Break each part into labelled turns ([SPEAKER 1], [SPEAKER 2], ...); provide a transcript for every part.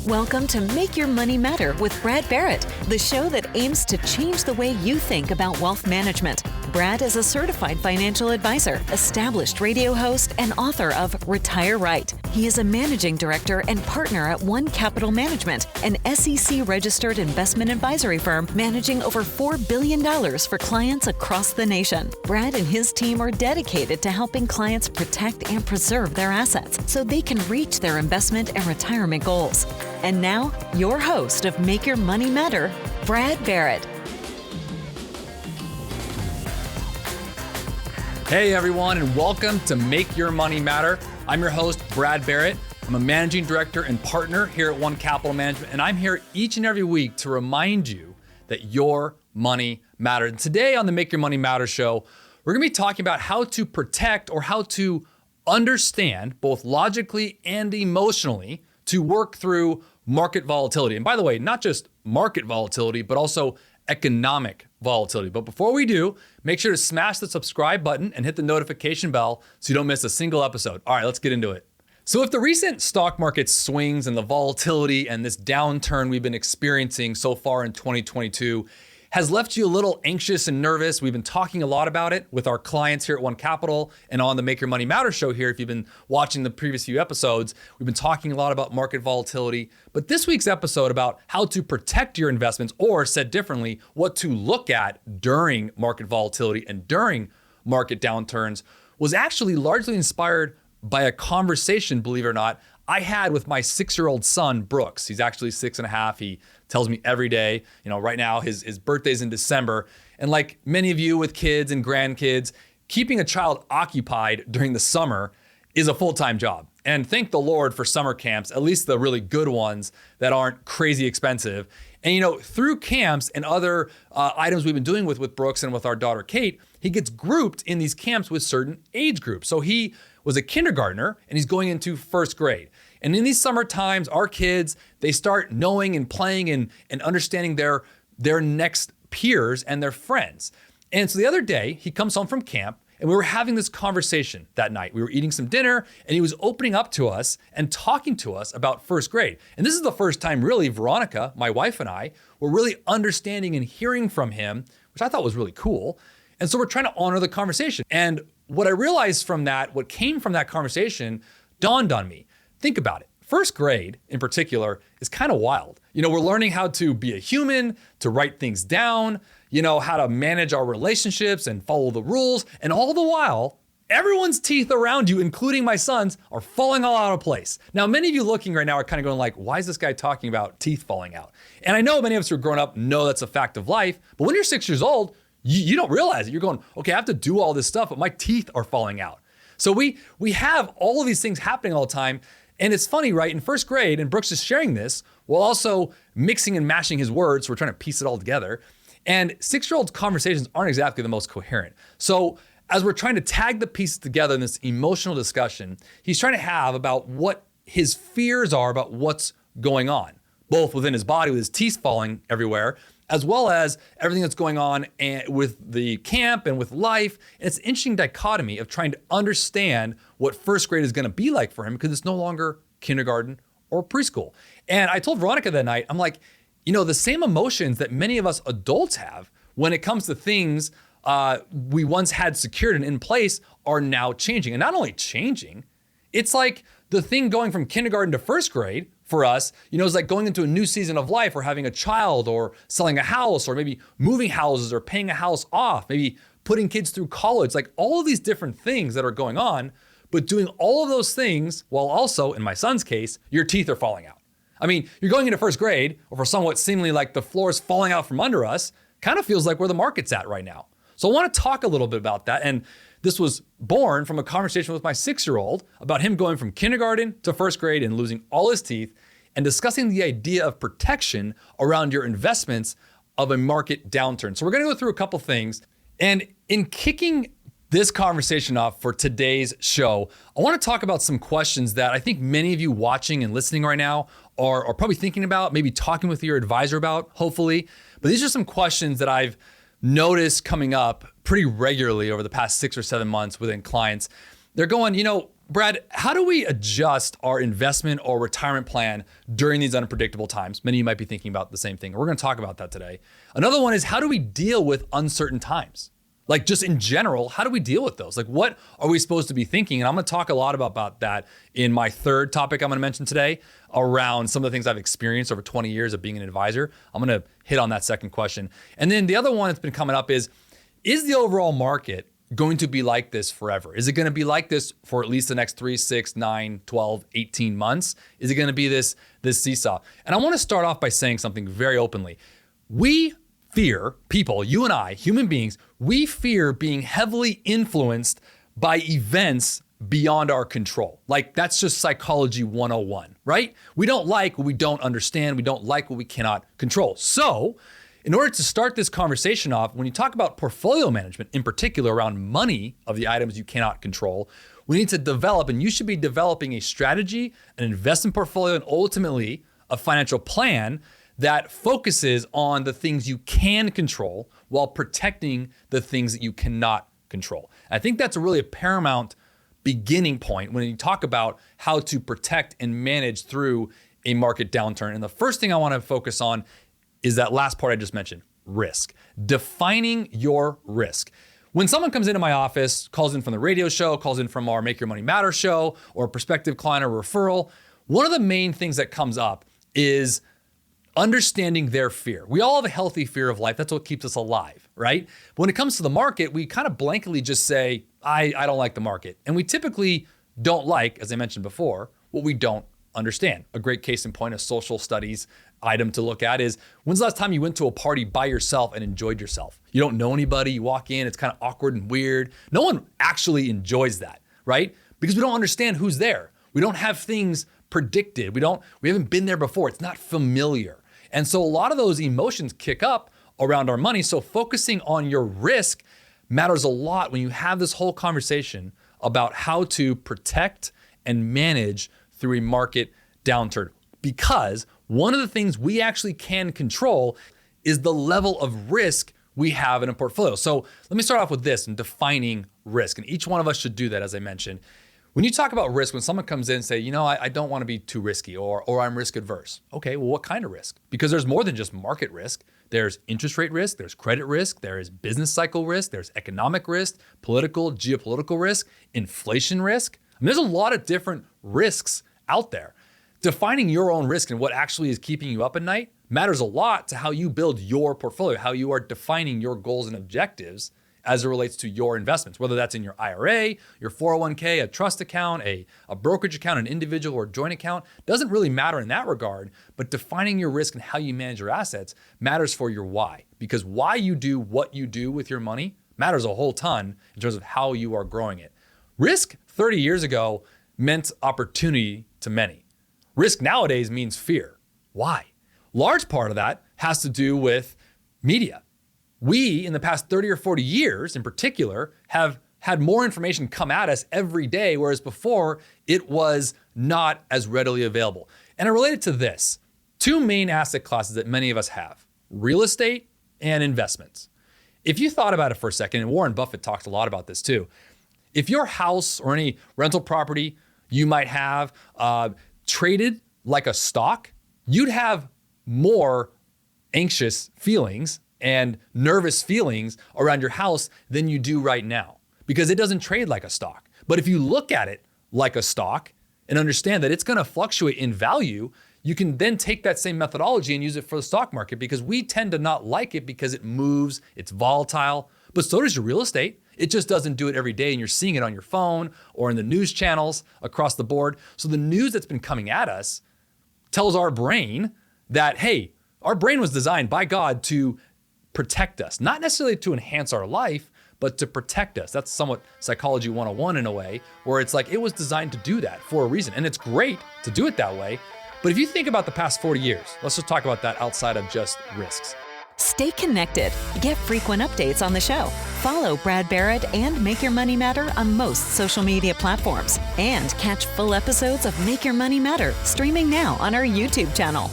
[SPEAKER 1] Welcome to Make Your Money Matter with Brad Barrett, the show that aims to change the way you think about wealth management. Brad is a certified financial advisor, established radio host, and author of Retire Right. He is a managing director and partner at One Capital Management, an SEC-registered investment advisory firm managing over $4 billion for clients across the nation. Brad and his team are dedicated to helping clients protect and preserve their assets so they can reach their investment and retirement goals. And now, your host of Make Your Money Matter, Brad Barrett.
[SPEAKER 2] Hey everyone, and welcome to Make Your Money Matter. I'm your host, Brad Barrett. I'm a managing director and partner here at One Capital Management, and I'm here each and every week to remind you that your money matters. And today on the Make Your Money Matter show, we're gonna be talking about how to protect or how to understand, both logically and emotionally, to work through market volatility. And by the way, not just market volatility, but also economic volatility. But before we do, make sure to smash the subscribe button and hit the notification bell so you don't miss a single episode. All right, let's get into it. So if the recent stock market swings and the volatility and this downturn we've been experiencing so far in 2022 has left you a little anxious and nervous, we've been talking a lot about it with our clients here at One Capital and on the Make Your Money Matter show here. If you've been watching the previous few episodes, we've been talking a lot about market volatility. But this week's episode about how to protect your investments, or said differently, what to look at during market volatility and during market downturns, was actually largely inspired by a conversation, believe it or not, I had with my 6-year-old son, Brooks. He's actually 6.5. He tells me every day, right now his birthday's in December. And like many of you with kids and grandkids, keeping a child occupied during the summer is a full-time job. And thank the Lord for summer camps, at least the really good ones that aren't crazy expensive. And through camps and other items we've been doing with Brooks and with our daughter, Kate, he gets grouped in these camps with certain age groups. So he was a kindergartner and he's going into first grade. And in these summer times, our kids, they start knowing and playing and understanding their next peers and their friends. And so the other day, he comes home from camp and we were having this conversation that night. We were eating some dinner and he was opening up to us and talking to us about first grade. And this is the first time really Veronica, my wife, and I were really understanding and hearing from him, which I thought was really cool. And so we're trying to honor the conversation. And what I realized from that, what came from that conversation, dawned on me. Think about it. First grade in particular is kind of wild. We're learning how to be a human, to write things down, how to manage our relationships and follow the rules. And all the while, everyone's teeth around you, including my son's, are falling all out of place. Now, many of you looking right now are kind of going like, why is this guy talking about teeth falling out? And I know many of us who are growing up know that's a fact of life, but when you're 6 years old, you don't realize it. You're going, okay, I have to do all this stuff, but my teeth are falling out. So we have all of these things happening all the time. And it's funny, right? In first grade, and Brooks is sharing this while also mixing and mashing his words. So we're trying to piece it all together. And 6-year-olds' conversations aren't exactly the most coherent. So as we're trying to tag the pieces together in this emotional discussion, he's trying to have about what his fears are about what's going on, both within his body with his teeth falling everywhere, as well as everything that's going on with the camp and with life. And it's an interesting dichotomy of trying to understand what first grade is gonna be like for him because it's no longer kindergarten or preschool. And I told Veronica that night, I'm like, the same emotions that many of us adults have when it comes to things we once had secured and in place are now changing. And not only changing, it's like the thing going from kindergarten to first grade for us, is like going into a new season of life or having a child or selling a house or maybe moving houses or paying a house off, maybe putting kids through college, like all of these different things that are going on, but doing all of those things while also, in my son's case, your teeth are falling out. I mean, you're going into first grade, or for somewhat seemingly like the floor is falling out from under us, kind of feels like where the market's at right now. So I want to talk a little bit about that. And this was born from a conversation with my 6-year-old about him going from kindergarten to first grade and losing all his teeth and discussing the idea of protection around your investments of a market downturn. So we're going to go through a couple things. And in kicking this conversation off for today's show, I want to talk about some questions that I think many of you watching and listening right now are probably thinking about, maybe talking with your advisor about, hopefully. But these are some questions that I've noticed coming up pretty regularly over the past 6 or 7 months within clients. They're going, Brad, how do we adjust our investment or retirement plan during these unpredictable times? Many of you might be thinking about the same thing. We're going to talk about that today. Another one is, how do we deal with uncertain times? Like, just in general, how do we deal with those? Like, what are we supposed to be thinking? And I'm going to talk a lot about that in my third topic I'm going to mention today, around some of the things I've experienced over 20 years of being an advisor. I'm going to hit on that second question. And then the other one that's been coming up is the overall market going to be like this forever? Is it going to be like this for at least the next 3, 6, 9, 12, 18 months? Is it going to be this seesaw? And I want to start off by saying something very openly. We fear, people, you and I, human beings, we fear being heavily influenced by events beyond our control. Like, that's just psychology 101, right? We don't like what we don't understand. We don't like what we cannot control. So, in order to start this conversation off, when you talk about portfolio management, in particular around money of the items you cannot control, we need to develop, and you should be developing, a strategy, an investment portfolio, and ultimately a financial plan that focuses on the things you can control while protecting the things that you cannot control. I think that's really a paramount beginning point when you talk about how to protect and manage through a market downturn. And the first thing I want to focus on is that last part I just mentioned, risk. Defining your risk. When someone comes into my office, calls in from the radio show, calls in from our Make Your Money Matter show, or a prospective client or referral, one of the main things that comes up is understanding their fear. We all have a healthy fear of life. That's what keeps us alive, right? But when it comes to the market, we kind of blankly just say, I don't like the market. And we typically don't like, as I mentioned before, what we don't understand. A great case in point, a social studies item to look at is, when's the last time you went to a party by yourself and enjoyed yourself? You don't know anybody, you walk in, it's kind of awkward and weird. No one actually enjoys that, right? Because we don't understand who's there. We don't have things predicted. We haven't been there before. It's not familiar. And so a lot of those emotions kick up around our money. So focusing on your risk matters a lot when you have this whole conversation about how to protect and manage through a market downturn. Because one of the things we actually can control is the level of risk we have in a portfolio. So let me start off with this and defining risk. And each one of us should do that, as I mentioned. When you talk about risk, when someone comes in and say, I don't want to be too risky, or I'm risk adverse. Okay, well, what kind of risk? Because there's more than just market risk. There's interest rate risk, there's credit risk, there is business cycle risk, there's economic risk, political, geopolitical risk, inflation risk. I mean, there's a lot of different risks out there. Defining your own risk and what actually is keeping you up at night matters a lot to how you build your portfolio, how you are defining your goals and objectives as it relates to your investments, whether that's in your IRA, your 401k, a trust account, a brokerage account, an individual or joint account. Doesn't really matter in that regard, but defining your risk and how you manage your assets matters for your why. Because why you do what you do with your money matters a whole ton in terms of how you are growing it. Risk 30 years ago meant opportunity to many. Risk nowadays means fear. Why? Large part of that has to do with media. We, in the past 30 or 40 years in particular, have had more information come at us every day, whereas before it was not as readily available. And I related to this, two main asset classes that many of us have, real estate and investments. If you thought about it for a second, and Warren Buffett talks a lot about this too, if your house or any rental property you might have traded like a stock, you'd have more anxious feelings and nervous feelings around your house than you do right now, because it doesn't trade like a stock. But if you look at it like a stock and understand that it's going to fluctuate in value, you can then take that same methodology and use it for the stock market, because we tend to not like it because it moves, it's volatile, but so does your real estate. It just doesn't do it every day, and you're seeing it on your phone or in the news channels across the board. So the news that's been coming at us tells our brain that, hey, our brain was designed by God to protect us, not necessarily to enhance our life, but to protect us. That's somewhat psychology 101 in a way, where it's like it was designed to do that for a reason. And it's great to do it that way. But if you think about the past 40 years, let's just talk about that outside of just risks.
[SPEAKER 1] Stay connected. Get frequent updates on the show. Follow Brad Barrett and Make Your Money Matter on most social media platforms. And catch full episodes of Make Your Money Matter streaming now on our YouTube channel.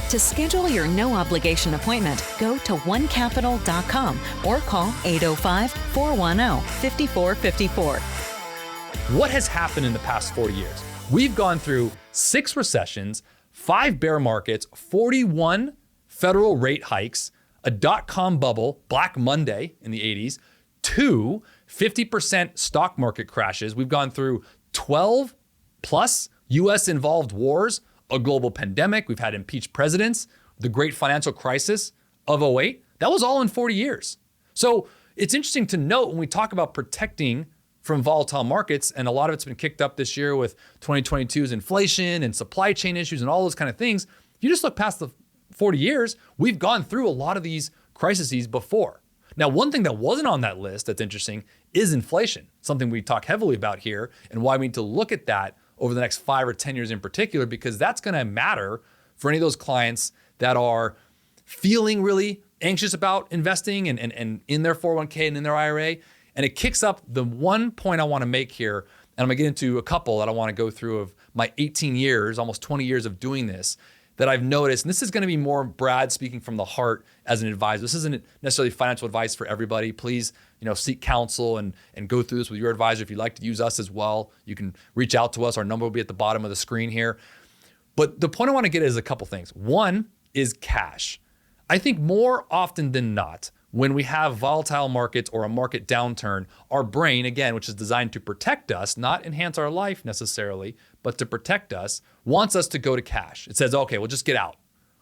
[SPEAKER 1] To schedule your no-obligation appointment, go to onecapital.com or call 805-410-5454.
[SPEAKER 2] What has happened in the past 40 years? We've gone through 6 recessions, 5 bear markets, 41 federal rate hikes, a dot-com bubble, Black Monday in the 80s, 2 50% stock market crashes. We've gone through 12 plus US involved wars, a global pandemic. We've had impeached presidents, the great financial crisis of '08. That was all in 40 years. So it's interesting to note when we talk about protecting from volatile markets, and a lot of it's been kicked up this year with 2022's inflation and supply chain issues and all those kind of things. If you just look past the 40 years, we've gone through a lot of these crises before. Now, one thing that wasn't on that list that's interesting is inflation, something we talk heavily about here, and why we need to look at that over the next 5 or 10 years in particular, because that's going to matter for any of those clients that are feeling really anxious about investing and in their 401k and in their IRA. And it kicks up the one point I want to make here, and I'm going to get into a couple that I want to go through of my 18 years, almost 20 years of doing this, that I've noticed, and this is going to be more Brad speaking from the heart as an advisor. This isn't necessarily financial advice for everybody. Please, seek counsel and go through this with your advisor. If you'd like to use us as well, you can reach out to us. Our number will be at the bottom of the screen here. But the point I want to get is a couple things. One is cash. I think more often than not, when we have volatile markets or a market downturn, our brain, again, which is designed to protect us, not enhance our life necessarily, but to protect us, wants us to go to cash. It says, okay, well, just get out.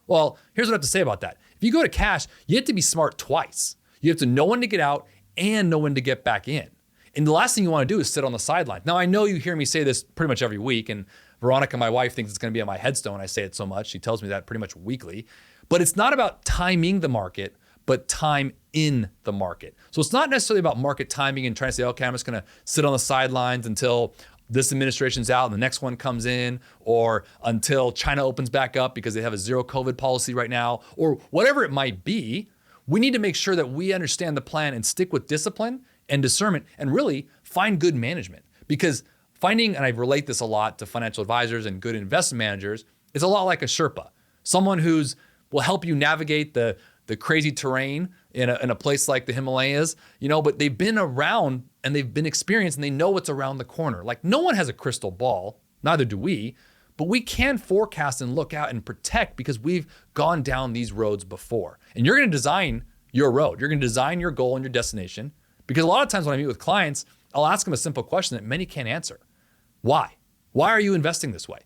[SPEAKER 2] Well, here's what I have to say about that. If you go to cash, you have to be smart twice. You have to know when to get out and know when to get back in. And the last thing you want to do is sit on the sidelines. Now, I know you hear me say this pretty much every week, and Veronica, my wife, thinks it's going to be on my headstone. I say it so much. She tells me that pretty much weekly. But it's not about timing the market, but time in the market. So it's not necessarily about market timing and trying to say, okay, I'm just going to sit on the sidelines until this administration's out and the next one comes in, or until China opens back up because they have a zero COVID policy right now, or whatever it might be. We need to make sure that we understand the plan and stick with discipline and discernment and really find good management. Because finding, and I relate this a lot to financial advisors and good investment managers, is a lot like a Sherpa, someone who's will help you navigate the crazy terrain in a place like the Himalayas, but they've been around and they've been experienced and they know what's around the corner. Like, no one has a crystal ball, neither do we, but we can forecast and look out and protect because we've gone down these roads before. And you're going to design your road. You're going to design your goal and your destination, because a lot of times when I meet with clients, I'll ask them a simple question that many can't answer. Why? Why are you investing this way?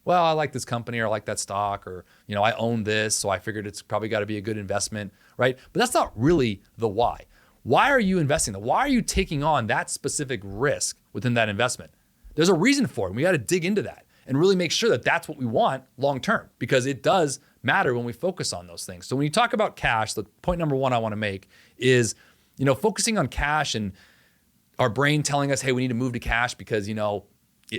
[SPEAKER 2] Well, I like this company, or I like that stock, or, I own this, so I figured it's probably got to be a good investment, right? But that's not really the why. Why are you investing? Why are you taking on that specific risk within that investment? There's a reason for it. And we got to dig into that and really make sure that that's what we want long-term, because it does matter when we focus on those things. So when you talk about cash, the point number one I want to make is, focusing on cash and our brain telling us, hey, we need to move to cash because,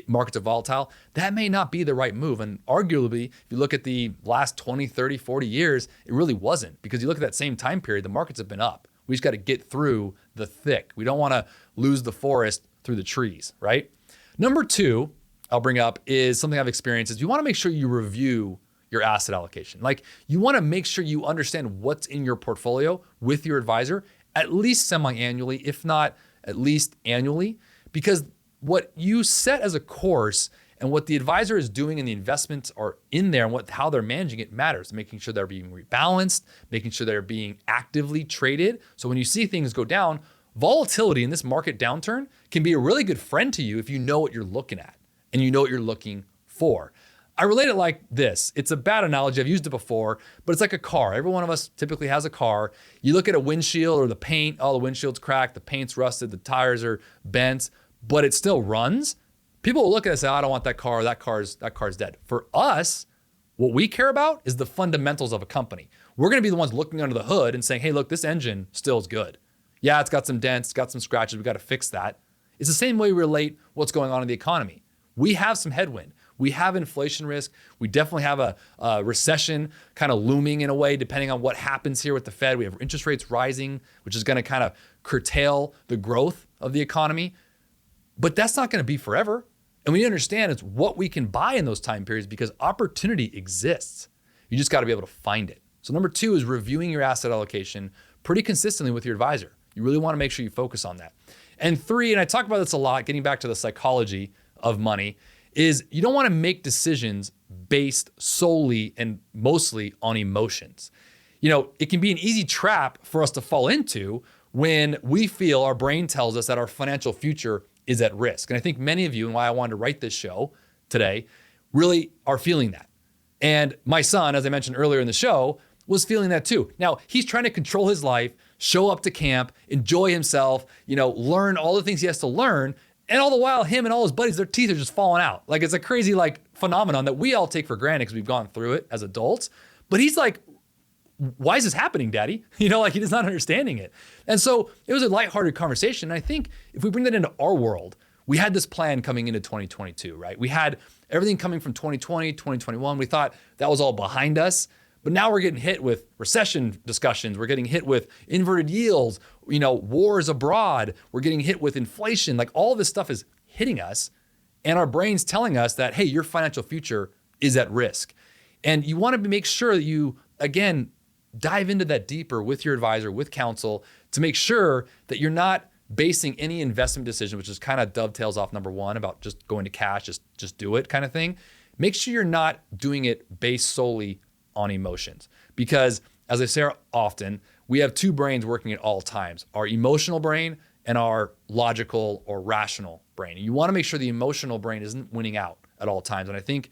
[SPEAKER 2] markets are volatile, that may not be the right move. And arguably, if you look at the last 20, 30, 40 years, it really wasn't, because you look at that same time period, the markets have been up. We just got to get through the thick. We don't want to lose the forest through the trees, right? Number two, I'll bring up is something I've experienced is you want to make sure you review your asset allocation. Like, you want to make sure you understand what's in your portfolio with your advisor, at least semi-annually, if not at least annually, because what you set as a course and what the advisor is doing and the investments are in there and how they're managing it matters. Making sure they're being rebalanced, making sure they're being actively traded. So when you see things go down, volatility in this market downturn can be a really good friend to you if you know what you're looking at and you know what you're looking for. I relate it like this. It's a bad analogy. I've used it before, but it's like a car. Every one of us typically has a car. You look at a windshield or the paint, oh, the windshield's cracked, the paint's rusted, the tires are bent, but it still runs. People will look at it and say, oh, I don't want that car. That car's dead. For us, what we care about is the fundamentals of a company. We're going to be the ones looking under the hood and saying, hey, look, this engine still is good. Yeah, it's got some dents, it's got some scratches. We got to fix that. It's the same way we relate what's going on in the economy. We have some headwind. We have inflation risk. We definitely have a recession kind of looming in a way, depending on what happens here with the Fed. We have interest rates rising, which is going to kind of curtail the growth of the economy. But that's not going to be forever. And we understand it's what we can buy in those time periods because opportunity exists. You just got to be able to find it. So number two is reviewing your asset allocation pretty consistently with your advisor. You really want to make sure you focus on that. And three, and I talk about this a lot, getting back to the psychology of money, is you don't want to make decisions based solely and mostly on emotions. It can be an easy trap for us to fall into when we feel our brain tells us that our financial future is at risk. And I think many of you, and why I wanted to write this show today, really are feeling that. And my son, as I mentioned earlier in the show, was feeling that too. Now, he's trying to control his life, show up to camp, enjoy himself, learn all the things he has to learn. And all the while, him and all his buddies, their teeth are just falling out. Like, it's a crazy phenomenon that we all take for granted because we've gone through it as adults. But he's like, why is this happening, Daddy? He's not understanding it. And so it was a lighthearted conversation. And I think if we bring that into our world, we had this plan coming into 2022, right? We had everything coming from 2020, 2021. We thought that was all behind us. But now we're getting hit with recession discussions. We're getting hit with inverted yields, wars abroad. We're getting hit with inflation. All this stuff is hitting us. And our brain's telling us that, hey, your financial future is at risk. And you want to make sure that you, again, dive into that deeper with your advisor, with counsel, to make sure that you're not basing any investment decision, which is kind of dovetails off number one about just going to cash, just do it kind of thing. Make sure you're not doing it based solely on emotions. Because as I say often, we have two brains working at all times, our emotional brain and our logical or rational brain. And you want to make sure the emotional brain isn't winning out at all times. And I think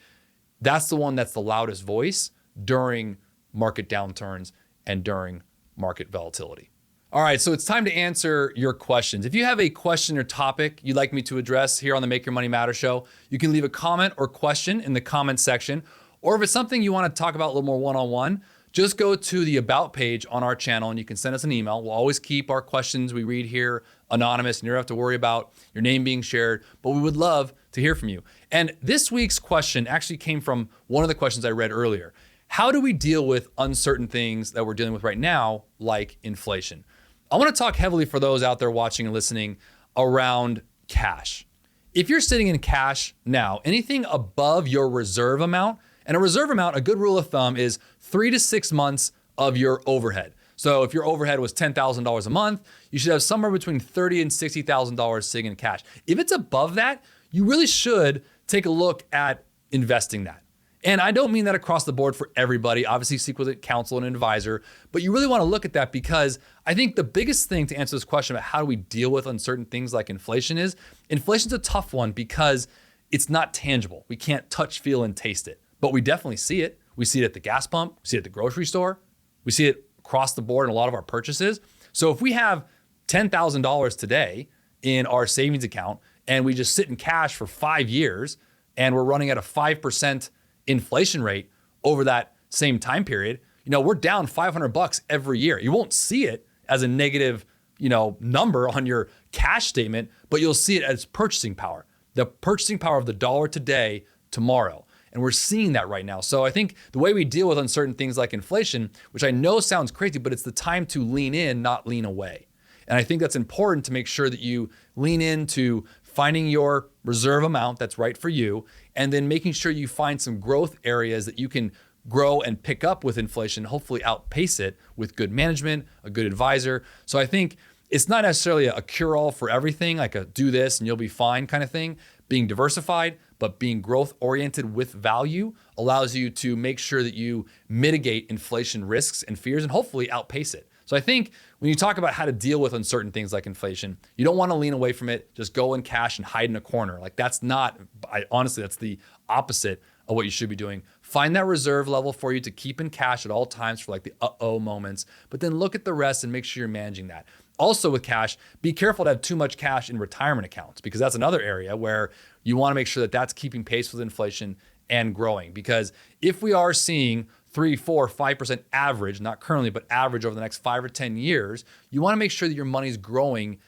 [SPEAKER 2] that's the one that's the loudest voice during market downturns and during market volatility. All right, so it's time to answer your questions. If you have a question or topic you'd like me to address here on the Make Your Money Matter show, you can leave a comment or question in the comment section. Or if it's something you want to talk about a little more one-on-one, just go to the About page on our channel and you can send us an email. We'll always keep our questions we read here anonymous, and you don't have to worry about your name being shared, but we would love to hear from you. And this week's question actually came from one of the questions I read earlier. How do we deal with uncertain things that we're dealing with right now, like inflation? I want to talk heavily for those out there watching and listening around cash. If you're sitting in cash now, anything above your reserve amount, and a reserve amount, a good rule of thumb is 3 to 6 months of your overhead. So if your overhead was $10,000 a month, you should have somewhere between $30,000 and $60,000 sitting in cash. If it's above that, you really should take a look at investing that. And I don't mean that across the board for everybody. Obviously, seek with a counsel and an advisor, but you really want to look at that because I think the biggest thing to answer this question about how do we deal with uncertain things like inflation is, inflation's a tough one because it's not tangible. We can't touch, feel, and taste it, but we definitely see it. We see it at the gas pump, we see it at the grocery store, we see it across the board in a lot of our purchases. So if we have $10,000 today in our savings account and we just sit in cash for 5 years and we're running at a 5% inflation rate over that same time period, we're down $500 every year. You won't see it as a negative, number on your cash statement, but you'll see it as purchasing power, the purchasing power of the dollar today, tomorrow. And we're seeing that right now. So I think the way we deal with uncertain things like inflation, which I know sounds crazy, but it's the time to lean in, not lean away. And I think that's important to make sure that you lean into finding your reserve amount that's right for you, and then making sure you find some growth areas that you can grow and pick up with inflation, hopefully outpace it with good management, a good advisor. So I think it's not necessarily a cure-all for everything, like a do this and you'll be fine kind of thing. Being diversified, but being growth-oriented with value allows you to make sure that you mitigate inflation risks and fears and hopefully outpace it. So I think when you talk about how to deal with uncertain things like inflation, you don't want to lean away from it, just go in cash and hide in a corner. That's the opposite of what you should be doing. Find that reserve level for you to keep in cash at all times for the uh-oh moments, but then look at the rest and make sure you're managing that. Also with cash, be careful to have too much cash in retirement accounts because that's another area where you want to make sure that that's keeping pace with inflation and growing. Because if we are seeing 3, 4, 5% average, not currently, but average over the next 5 or 10 years, you want to make sure that your money's growing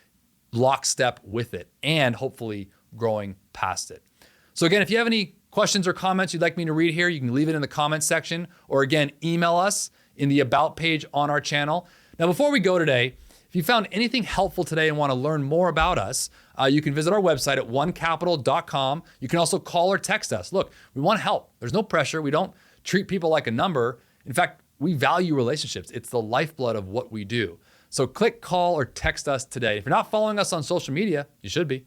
[SPEAKER 2] lockstep with it and hopefully growing past it. So again, if you have any questions or comments you'd like me to read here, you can leave it in the comments section, or again, email us in the About page on our channel. Now, before we go today, if you found anything helpful today and want to learn more about us, you can visit our website at onecapital.com. You can also call or text us. Look, we want to help. There's no pressure. We don't treat people like a number. In fact, we value relationships. It's the lifeblood of what we do. So click, call, or text us today. If you're not following us on social media, you should be.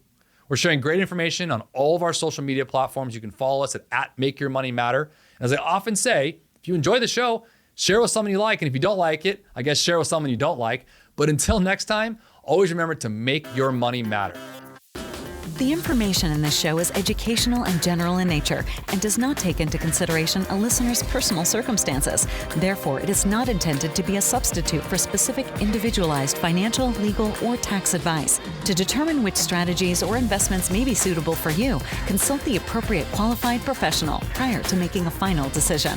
[SPEAKER 2] We're sharing great information on all of our social media platforms. You can follow us at Make Your Money Matter. And as I often say, if you enjoy the show, share with someone you like. And if you don't like it, I guess share with someone you don't like. But until next time, always remember to make your money matter.
[SPEAKER 1] The information in this show is educational and general in nature and does not take into consideration a listener's personal circumstances. Therefore, it is not intended to be a substitute for specific individualized financial, legal, or tax advice. To determine which strategies or investments may be suitable for you, consult the appropriate qualified professional prior to making a final decision.